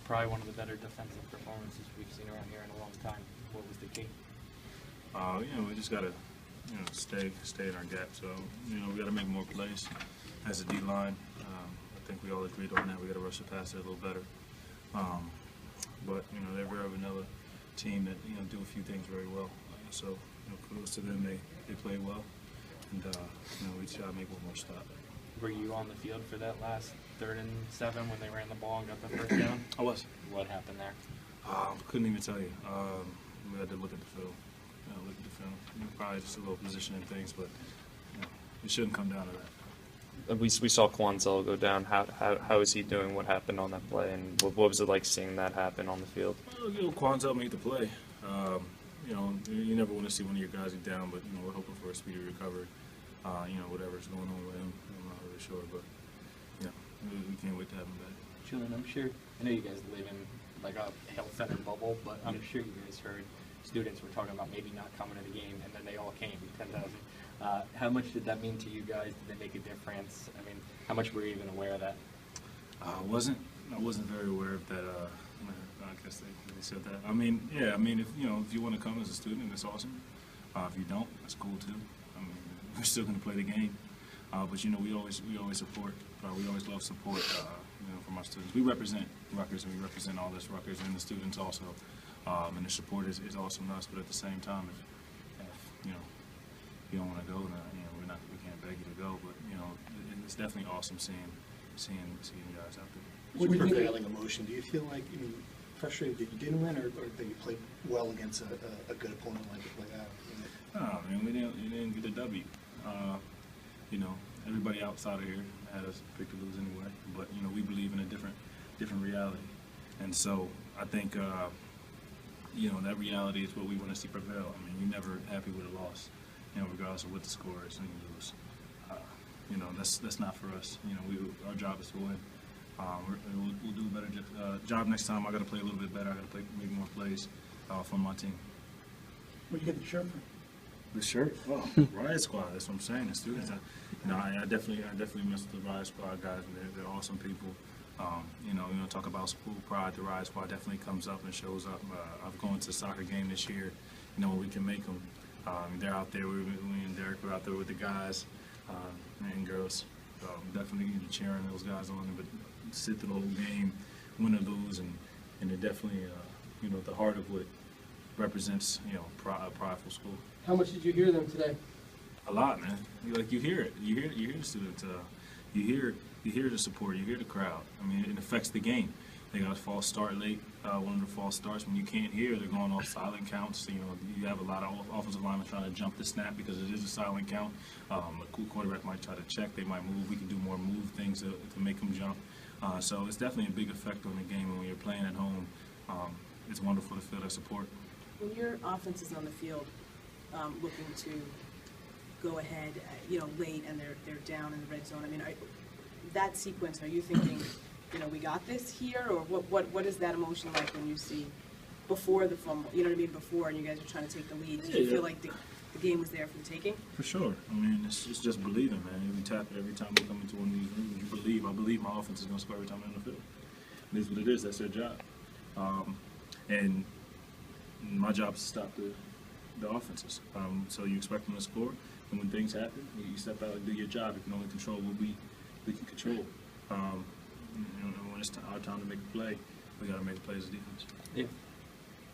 probably one of the better defensive performances we've seen around here in a long time. What was the key? We just gotta, stay in our gap. So, we gotta make more plays as a D line. I think we all agreed on that. We gotta rush the passer a little better. But they're very vanilla team that do a few things very well. So, kudos to them. They play well, and we just gotta make one more stop. Were you on the field for that last 3rd and 7 when they ran the ball and got the first down? I was. What happened there? Couldn't even tell you. We had to look at the film. Probably just a little positioning things, but it shouldn't come down to that. We saw Quanzell go down. How is he doing? What happened on that play, and what was it like seeing that happen on the field? Quanzell made the play. You never want to see one of your guys get down, but we're hoping for a speedy recovery. Whatever's going on with him, I'm not really sure, but we can't wait to have him back. Julian, I'm sure, I know you guys live in like a health center bubble, but I'm sure you guys heard students were talking about maybe not coming to the game, and then they all came, 10,000. How much did that mean to you guys? Did they make a difference? I mean, how much were you even aware of that? I wasn't very aware of that. I guess they said that. If you want to come as a student, that's awesome. If you don't, that's cool too. We're still going to play the game. But we always support. We always love support. From our students. We represent Rutgers, and we represent all this Rutgers and the students also. And the support is awesome to us. But at the same time, if you don't want to go, then we can't beg you to go. But it's definitely awesome seeing guys out there. What's your prevailing emotion? Do you feel like frustrated that you didn't win, or that you played well against a good opponent like that? No, we didn't get a W. Everybody outside of here had us picked to lose anyway. But we believe in a different reality, and so I think that reality is what we want to see prevail. You're never happy with a loss, regardless of what the score is, and you lose. That's not for us. Our job is to win. We'll do a better job next time. I got to play a little bit better. I got to make more plays for my team. Where'd you get the shirt from? The shirt? Oh, Riot Squad. That's what I'm saying. The students. I definitely miss the Riot Squad guys. They're awesome people. Talk about school pride. The Riot Squad definitely comes up and shows up. I've gone to a soccer game this year. Where we can make them. They're out there. We and Derek were out there with the guys and girls. Definitely cheering those guys on. But sit through the whole game, win or lose, and they're definitely the heart of what represents a prideful school. How much did you hear them today? A lot, man. You hear it. You hear the students. You hear the support. You hear the crowd. It affects the game. They got a false start late. One of the false starts, when you can't hear, they're going off silent counts. You have a lot of offensive linemen trying to jump the snap because it is a silent count. A quarterback might try to check. They might move. We can do more move things to make them jump. So it's definitely a big effect on the game. And when you're playing at home, it's wonderful to feel that support. When your offense is on the field, looking to go ahead, late, and they're down in the red zone. That sequence, are you thinking, we got this here, or what is that emotion like when you see before the fumble? You know what I mean? Before, and you guys are trying to take the lead. Did you feel like the game was there for the taking? For sure. It's just believing, man. Every time we come into one of these rooms, you believe. I believe my offense is going to score every time I'm in the field. It is what it is. That's their job. And my job is to stop the offenses. So you expect them to score, and when things happen, you step out and do your job. You can only control what we can control. When it's our time to make a play, we got to make a play as a defense. Yeah.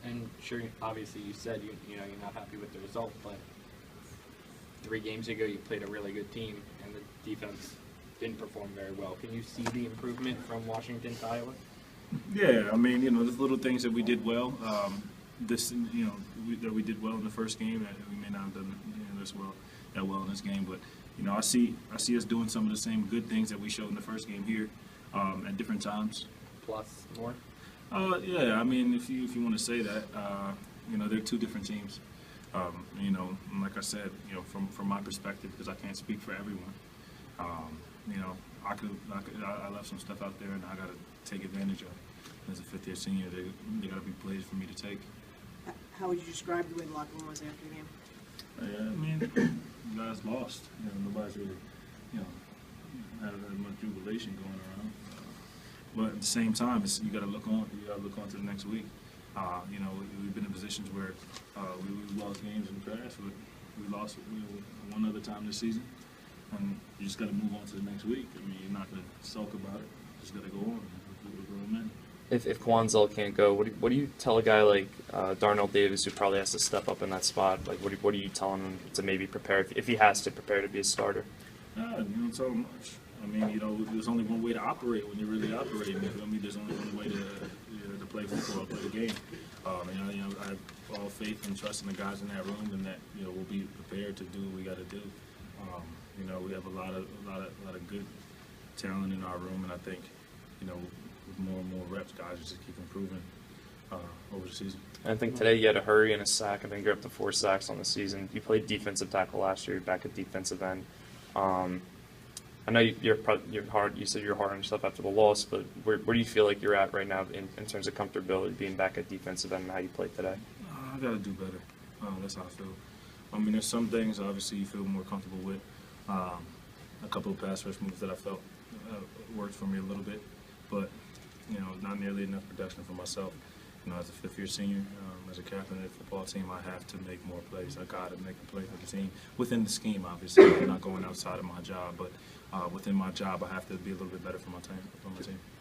And sure, obviously you said you're not happy with the result, but 3 games ago you played a really good team, and the defense didn't perform very well. Can you see the improvement from Washington to Iowa? Yeah, there's little things that we did well. That we did well in the first game. That we may not have done that well in this game, but I see us doing some of the same good things that we showed in the first game here at different times. Plus more. Yeah, if you want to say that, they're 2 different teams. Like I said, from my perspective, because I can't speak for everyone. I left some stuff out there, and I got to take advantage of. As a 5th-year senior, they got to be plays for me to take. How would you describe the way the locker room was after the game? You guys lost. Nobody's really, had much jubilation going around. but at the same time, you got to look on. You got to look on to the next week. You know, we've been in positions where we lost games in the past, but we lost one other time this season, and you just got to move on to the next week. I mean, you're not going to sulk about it. You just got to go on. We're grown men. If Kwanzaa can't go, what do you tell a guy like Darnell Davis, who probably has to step up in that spot? Like, what are you telling him to maybe prepare if he has to prepare to be a starter? You don't tell him much. I mean, you know, there's only one way to operate when you're really operating. I mean, there's only one way to play football, play the game. You know, I have all faith and trust in the guys in that room, and that, you know, we'll be prepared to do what we got to do. You know, we have a lot of good talent in our room, and I think, you know, with more and more reps, guys just keep improving over the season. I think today you had a hurry and a sack. I think you're up to 4 sacks on the season. You played defensive tackle last year. You're back at defensive end. I know you're hard. You said you're hard on yourself after the loss, but where do you feel like you're at right now in terms of comfortability being back at defensive end and how you played today? I got to do better. That's how I feel. I mean, there's some things obviously you feel more comfortable with. A couple of pass rush moves that I felt worked for me a little bit, but you know, not nearly enough production for myself. You know, as a fifth-year senior, as a captain of the football team, I have to make more plays. I got to make a play for the team within the scheme. Obviously, I'm not going outside of my job, but within my job, I have to be a little bit better for my team.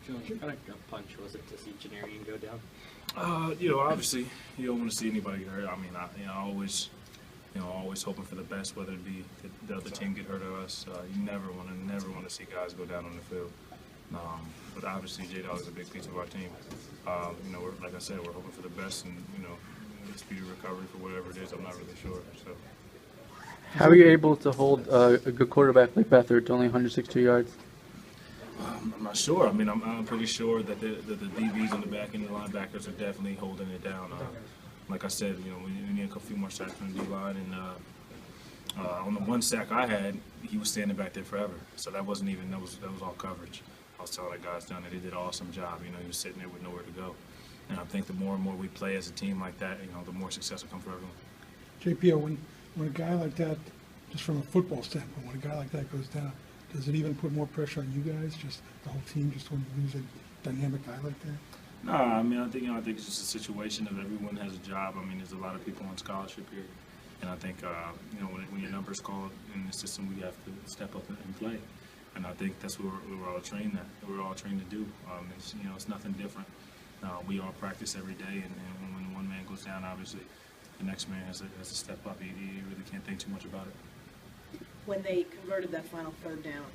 What kind of gut punch was it to see Janarian go down? You know, obviously, you don't want to see anybody get hurt. I mean, always hoping for the best, whether it be the other team get hurt or us. You never want to see guys go down on the field. But obviously, J-Dog is a big piece of our team. You know, like I said, we're hoping for the best, and you know, speedy recovery for whatever it is. I'm not really sure. So, how are you able to hold a good quarterback like Beathard to only 162 yards? I'm not sure. I mean, I'm pretty sure that the DBs on the back end, the linebackers, are definitely holding it down. Like I said, you know, we need a few more sacks from the D-line, and on the one sack I had, he was standing back there forever. So that was all coverage. I was telling the guys down there they did an awesome job. You know, he was sitting there with nowhere to go. And I think the more and more we play as a team like that, you know, the more success will come for everyone. JPO, when a guy like that, just from a football standpoint, when a guy like that goes down, does it even put more pressure on you guys, just the whole team, just when you lose a dynamic guy like that? No, I mean, I think it's just a situation of everyone has a job. I mean, there's a lot of people on scholarship here. And I think, you know, when your number's called in the system, we have to step up and play. And I think that's what we're all trained at. We're all trained to do. You know, it's nothing different. We all practice every day, and when one man goes down, obviously, the next man has to step up. You really can't think too much about it. When they converted that final third down,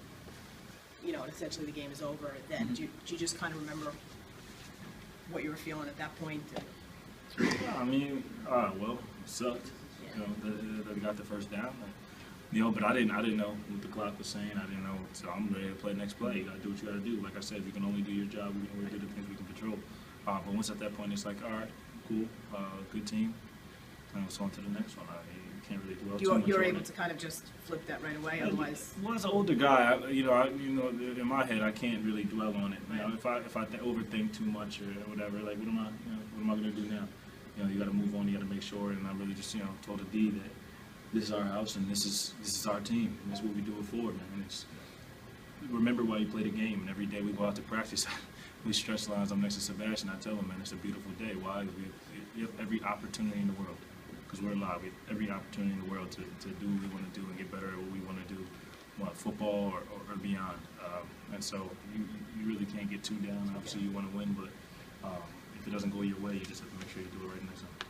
you know, and essentially the game is over, then do you just kind of remember what you were feeling at that point? I mean, well, it sucked. You know, they got the first down. You know, but I didn't know what the clock was saying. I didn't know, so I'm ready to play next play. You got to do what you got to do. Like I said, you can only do your job. We can only do the things we can control. But once at that point, it's like, all right, cool, good team. And it's on to the next one. You can't really dwell too much. You're able to kind of just flip that right away, otherwise. Well, as an older guy, you know, in my head, I can't really dwell on it. You know, if I overthink too much or whatever, like, what am I going to do now? You know, you got to move on. You got to make sure. And I really just, you know, told the D that this is our house and this is our team. And that's what we do it for, man. And it's, remember why you play the game. And every day we go out to practice, we stretch lines. I'm next to Sebastian. I tell him, man, it's a beautiful day. Why? We have every opportunity in the world. Because we're alive. We have every opportunity in the world to do what we want to do and get better at what we want to do, football or beyond. And so you really can't get too down. Obviously, you want to win, but if it doesn't go your way, you just have to make sure you do it right next time.